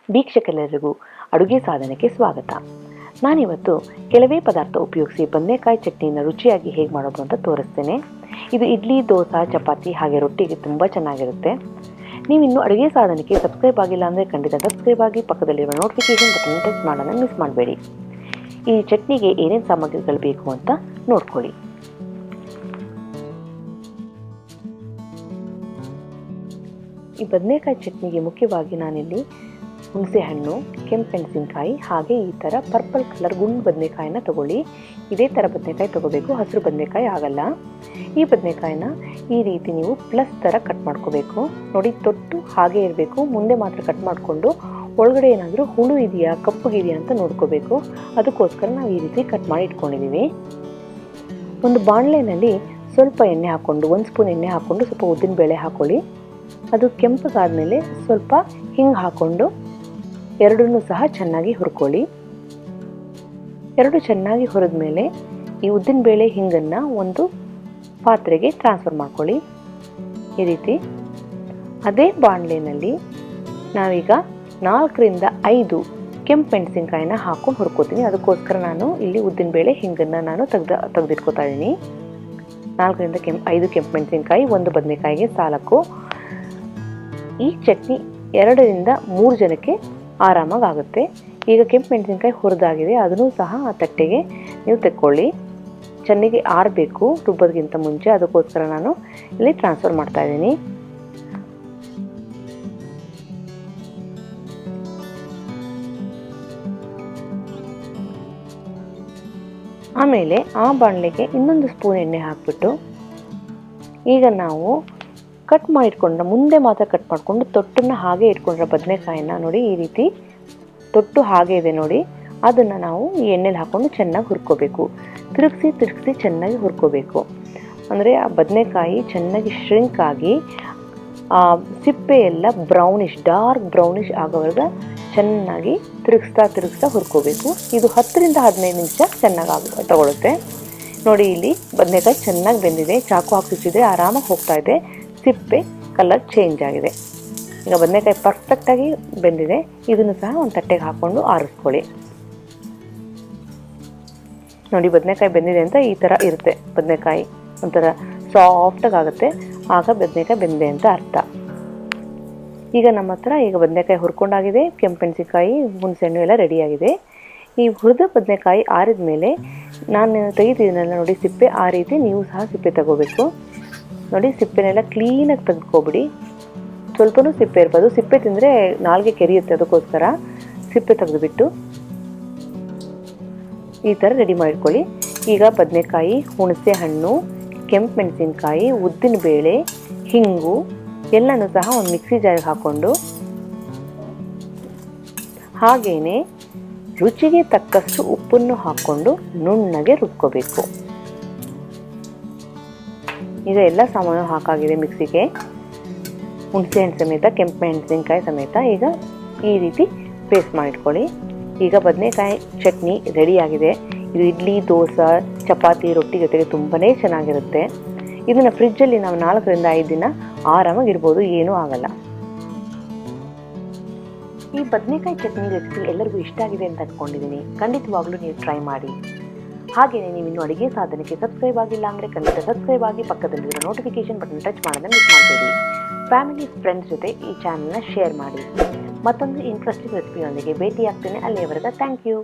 ವೀಕ್ಷಕರೆಲ್ಲರಿಗೂ ಅಡುಗೆ ಸಾಧನಕ್ಕೆ ಸ್ವಾಗತ. ನಾನಿವತ್ತು ಕೆಲವೇ ಪದಾರ್ಥ ಉಪಯೋಗಿಸಿ ಬದನೆಕಾಯಿ ಚಟ್ನಿಯನ್ನು ರುಚಿಯಾಗಿ ಹೇಗೆ ಮಾಡೋದು ಅಂತ ತೋರಿಸ್ತೇನೆ. ಇದು ಇಡ್ಲಿ, ದೋಸೆ, ಚಪಾತಿ ಹಾಗೆ ರೊಟ್ಟಿಗೆ ತುಂಬ ಚೆನ್ನಾಗಿರುತ್ತೆ. ನೀವು ಇನ್ನೂ ಅಡುಗೆ ಸಾಧನಕ್ಕೆ ಸಬ್ಸ್ಕ್ರೈಬ್ ಆಗಿಲ್ಲ ಅಂದರೆ ಖಂಡಿತ ಸಬ್ಸ್ಕ್ರೈಬ್ ಆಗಿ, ಪಕ್ಕದಲ್ಲಿರುವ ನೋಟಿಫಿಕೇಷನ್ ಬಟನ್ ಟಚ್ ಮಾಡೋದನ್ನು ಮಿಸ್ ಮಾಡಬೇಡಿ. ಈ ಚಟ್ನಿಗೆ ಏನೇನು ಸಾಮಗ್ರಿಗಳು ಬೇಕು ಅಂತ ನೋಡ್ಕೊಳ್ಳಿ. ಈ ಬದನೆಕಾಯಿ ಚಟ್ನಿಗೆ ಮುಖ್ಯವಾಗಿ ನಾನಿಲ್ಲಿ ಹುಣಸೆಹಣ್ಣು, ಕೆಂಪೆಣಸಿನಕಾಯಿ ಹಾಗೆ ಈ ಥರ ಪರ್ಪಲ್ ಕಲರ್ ಗುಂಡು ಬದನೆಕಾಯಿನ ತಗೊಳ್ಳಿ. ಇದೇ ಥರ ಬದನೆಕಾಯಿ ತಗೋಬೇಕು, ಹಸಿರು ಬದನೆಕಾಯಿ ಆಗಲ್ಲ. ಈ ಬದನೆಕಾಯಿನ ಈ ರೀತಿ ನೀವು ಪ್ಲಸ್ ಥರ ಕಟ್ ಮಾಡ್ಕೋಬೇಕು. ನೋಡಿ, ತೊಟ್ಟು ಹಾಗೆ ಇರಬೇಕು. ಮುಂದೆ ಮಾತ್ರ ಕಟ್ ಮಾಡಿಕೊಂಡು ಒಳಗಡೆ ಏನಾದರೂ ಹುಳು ಇದೆಯಾ, ಕಪ್ಪಗಿದೆಯಾ ಅಂತ ನೋಡ್ಕೋಬೇಕು. ಅದಕ್ಕೋಸ್ಕರ ನಾವು ಈ ರೀತಿ ಕಟ್ ಮಾಡಿ ಇಟ್ಕೊಂಡಿದ್ದೀವಿ. ಒಂದು ಬಾಣಲೆಯಲ್ಲಿ ಸ್ವಲ್ಪ ಎಣ್ಣೆ ಹಾಕ್ಕೊಂಡು, 1 ಸ್ಪೂನ್ ಎಣ್ಣೆ ಹಾಕ್ಕೊಂಡು ಸ್ವಲ್ಪ ಉದ್ದಿನಬೇಳೆ ಹಾಕ್ಕೊಳ್ಳಿ. ಅದು ಕೆಂಪಗಾದ್ಮೇಲೆ ಸ್ವಲ್ಪ ಹಿಂಗೆ ಹಾಕ್ಕೊಂಡು ಎರಡನ್ನೂ ಸಹ ಚೆನ್ನಾಗಿ ಹುರ್ಕೊಳ್ಳಿ. ಎರಡು ಚೆನ್ನಾಗಿ ಹುರಿದ್ಮೇಲೆ ಈ ಉದ್ದಿನಬೇಳೆ ಹಿಂಗನ್ನು ಒಂದು ಪಾತ್ರೆಗೆ ಟ್ರಾನ್ಸ್ಫರ್ ಮಾಡ್ಕೊಳ್ಳಿ. ಈ ರೀತಿ ಅದೇ ಬಾಣಲೆಯಲ್ಲಿ ನಾವೀಗ 4ರಿಂದ 5 ಕೆಂಪು ಮೆಣಸಿನ್ಕಾಯಿನ ಹಾಕ್ಕೊಂಡು ಹುರ್ಕೋತೀನಿ. ಅದಕ್ಕೋಸ್ಕರ ನಾನು ಇಲ್ಲಿ ಉದ್ದಿನಬೇಳೆ ಹಿಂಗನ್ನು ನಾನು ತೆಗೆದಿಟ್ಕೋತಾ ಇದ್ದೀನಿ. 4ರಿಂದ 5 ಕೆಂಪು ಮೆಣಸಿನ್ಕಾಯಿ ಒಂದು ಬದನೆಕಾಯಿಗೆ ಸಾಲಕ್ಕೂ. ಈ ಚಟ್ನಿ 2ರಿಂದ 3 ಜನಕ್ಕೆ ಆರಾಮಾಗಿ ಆಗುತ್ತೆ. ಈಗ ಕೆಂಪು ಮೆಣಸಿನ್ಕಾಯಿ ಹುರಿದಾಗಿದೆ, ಅದನ್ನು ಸಹ ಆ ತಟ್ಟೆಗೆ ನೀವು ತೆಕ್ಕೊಳ್ಳಿ. ಚೆನ್ನಾಗಿ ಆರಬೇಕು ರುಬ್ಬೋದಕ್ಕಿಂತ ಮುಂಚೆ, ಅದಕ್ಕೋಸ್ಕರ ನಾನು ಇಲ್ಲಿ ಟ್ರಾನ್ಸ್ಫರ್ ಮಾಡ್ತಾ ಇದ್ದೀನಿ. ಆಮೇಲೆ ಆ ಬಾಣಲೆಗೆ ಇನ್ನೊಂದು ಸ್ಪೂನ್ ಎಣ್ಣೆ ಹಾಕ್ಬಿಟ್ಟು ಈಗ ನಾವು ಕಟ್ ಮಾಡಿಟ್ಕೊಂಡ್ರೆ ಮುಂದೆ ಮಾತ್ರ ಕಟ್ ಮಾಡಿಕೊಂಡು ತೊಟ್ಟನ್ನು ಹಾಗೆ ಇಟ್ಕೊಂಡ್ರೆ ಬದನೆಕಾಯಿನ ನೋಡಿ, ಈ ರೀತಿ ತೊಟ್ಟು ಹಾಗೆ ಇದೆ ನೋಡಿ, ಅದನ್ನು ನಾವು ಈ ಎಣ್ಣೆಲಿ ಹಾಕ್ಕೊಂಡು ಚೆನ್ನಾಗಿ ಹುರ್ಕೋಬೇಕು. ತಿರುಗಿಸಿ ಚೆನ್ನಾಗಿ ಹುರ್ಕೋಬೇಕು. ಅಂದರೆ ಆ ಬದನೆಕಾಯಿ ಚೆನ್ನಾಗಿ ಶ್ರಿಂಕ್ ಆಗಿ ಆ ಸಿಪ್ಪೆ ಎಲ್ಲ ಡಾರ್ಕ್ ಬ್ರೌನಿಶ್ ಆಗೋವರೆಗೆ ಚೆನ್ನಾಗಿ ತಿರುಗಿಸ್ತಾ ಹುರ್ಕೋಬೇಕು. ಇದು 10ರಿಂದ 15 ನಿಮಿಷ ಚೆನ್ನಾಗಿ ತಗೊಳುತ್ತೆ. ನೋಡಿ, ಇಲ್ಲಿ ಬದನೆಕಾಯಿ ಚೆನ್ನಾಗಿ ಬೆಂದಿದೆ. ಚಾಕು ಹಾಕಿಸಿದ್ರೆ ಆರಾಮಾಗಿ ಹೋಗ್ತಾ ಇದೆ. ಸಿಪ್ಪೆ ಕಲರ್ ಚೇಂಜ್ ಆಗಿದೆ. ಈಗ ಬದನೆಕಾಯಿ ಪರ್ಫೆಕ್ಟಾಗಿ ಬೆಂದಿದೆ. ಇದನ್ನು ಸಹ ಒಂದು ತಟ್ಟೆಗೆ ಹಾಕ್ಕೊಂಡು ಆರಿಸ್ಕೊಳ್ಳಿ. ನೋಡಿ, ಬದನೆಕಾಯಿ ಬೆಂದಿದೆ ಅಂತ ಈ ಥರ ಇರುತ್ತೆ. ಬದನೆಕಾಯಿ ಒಂಥರ ಸಾಫ್ಟಾಗಿ ಆಗುತ್ತೆ, ಆಗ ಬದನೆಕಾಯಿ ಬೆಂದಿದೆ ಅಂತ ಅರ್ಥ. ಈಗ ನಮ್ಮ ಹತ್ರ ಈಗ ಬದನೆಕಾಯಿ ಹುರ್ಕೊಂಡಾಗಿದೆ, ಕೆಂಪೆಣಸಿನಕಾಯಿ, ಹುಣಸೆಹಣ್ಣು ಎಲ್ಲ ರೆಡಿಯಾಗಿದೆ. ಈ ಹುರಿದ ಬದನೆಕಾಯಿ ಆರಿದ ಮೇಲೆ ನಾನು ತೆಗಿತಿದ್ದೀನಲ್ಲ ನೋಡಿ ಸಿಪ್ಪೆ, ಆ ರೀತಿ ನೀವು ಸಹ ಸಿಪ್ಪೆ ತಗೋಬೇಕು. ನೋಡಿ, ಸಿಪ್ಪೆನೆಲ್ಲ ಕ್ಲೀನಾಗಿ ತೆಗೆದುಕೊಬಿಡಿ. ಸ್ವಲ್ಪನೂ ಸಿಪ್ಪೆ ಇರ್ಬೋದು, ಸಿಪ್ಪೆ ತಿಂದರೆ ನಾಲ್ಗೆ ಕೆರಿಯುತ್ತೆ. ಅದಕ್ಕೋಸ್ಕರ ಸಿಪ್ಪೆ ತೆಗೆದುಬಿಟ್ಟು ಈ ಥರ ರೆಡಿ ಮಾಡಿಟ್ಕೊಳ್ಳಿ. ಈಗ ಬದನೆಕಾಯಿ, ಹುಣಸೆ ಹಣ್ಣು, ಕೆಂಪು ಮೆಣಸಿನ್ಕಾಯಿ, ಉದ್ದಿನಬೇಳೆ, ಹಿಂಗು ಎಲ್ಲನೂ ಸಹ ಒಂದು ಮಿಕ್ಸಿ ಜಾರಿಗೆ ಹಾಕ್ಕೊಂಡು ಹಾಗೆಯೇ ರುಚಿಗೆ ತಕ್ಕಷ್ಟು ಉಪ್ಪನ್ನು ಹಾಕ್ಕೊಂಡು ನುಣ್ಣಗೆ ರುಬ್ಕೋಬೇಕು. ಈಗ ಎಲ್ಲ ಸಾಮಾನು ಹಾಕಾಗಿದೆ ಮಿಕ್ಸಿಗೆ, ಹುಣಸೆಹಣ್ಣು ಸಮೇತ, ಕೆಂಪು ಮೆಣಸಿನ್ಕಾಯಿ ಸಮೇತ. ಈಗ ಈ ರೀತಿ ಪೇಸ್ಟ್ ಮಾಡಿಟ್ಕೊಳ್ಳಿ. ಈಗ ಬದನೆಕಾಯಿ ಚಟ್ನಿ ರೆಡಿಯಾಗಿದೆ. ಇದು ಇಡ್ಲಿ, ದೋಸೆ, ಚಪಾತಿ, ರೊಟ್ಟಿ ಜೊತೆಗೆ ತುಂಬಾ ಚೆನ್ನಾಗಿರುತ್ತೆ. ಇದನ್ನು ಫ್ರಿಜ್ಜಲ್ಲಿ ನಾವು 4ರಿಂದ 5 ದಿನ ಆರಾಮಾಗಿ ಇರ್ಬೋದು, ಏನೂ ಆಗಲ್ಲ. ಈ ಬದನೆಕಾಯಿ ಚಟ್ನಿ ರೆಸಿಪಿ ಎಲ್ಲರಿಗೂ ಇಷ್ಟ ಆಗಿದೆ ಅಂತ ಅಂದ್ಕೊಂಡಿದ್ದೀನಿ. ಖಂಡಿತವಾಗ್ಲೂ ನೀವು ಟ್ರೈ ಮಾಡಿ. ಹಾಗೆಯೇ ನೀವು ಇನ್ನೂ ಅಡುಗೆ ಸಾಧನಕ್ಕೆ ಸಬ್ಸ್ಕ್ರೈಬ್ ಆಗಿಲ್ಲ ಅಂದರೆ ಖಂಡಿತ ಸಬ್ಸ್ಕ್ರೈಬ್ ಆಗಿ, ಪಕ್ಕದಲ್ಲಿರೋ ನೋಟಿಫಿಕೇಷನ್ ಬಟನ್ ಟಚ್ ಮಾಡೋದನ್ನು ಮಿಸ್ ಮಾಡಬೇಡಿ. ಫ್ಯಾಮಿಲಿ, ಫ್ರೆಂಡ್ಸ್ ಜೊತೆ ಈ ಚಾನಲ್ನ ಶೇರ್ ಮಾಡಿ. ಮತ್ತೊಂದು ಇಂಟ್ರೆಸ್ಟಿಂಗ್ ರೆಸಿಪಿಯೊಂದಿಗೆ ಭೇಟಿ ಆಗ್ತೇನೆ. ಅಲ್ಲಿಯವರೆಗೆ ಥ್ಯಾಂಕ್ ಯು.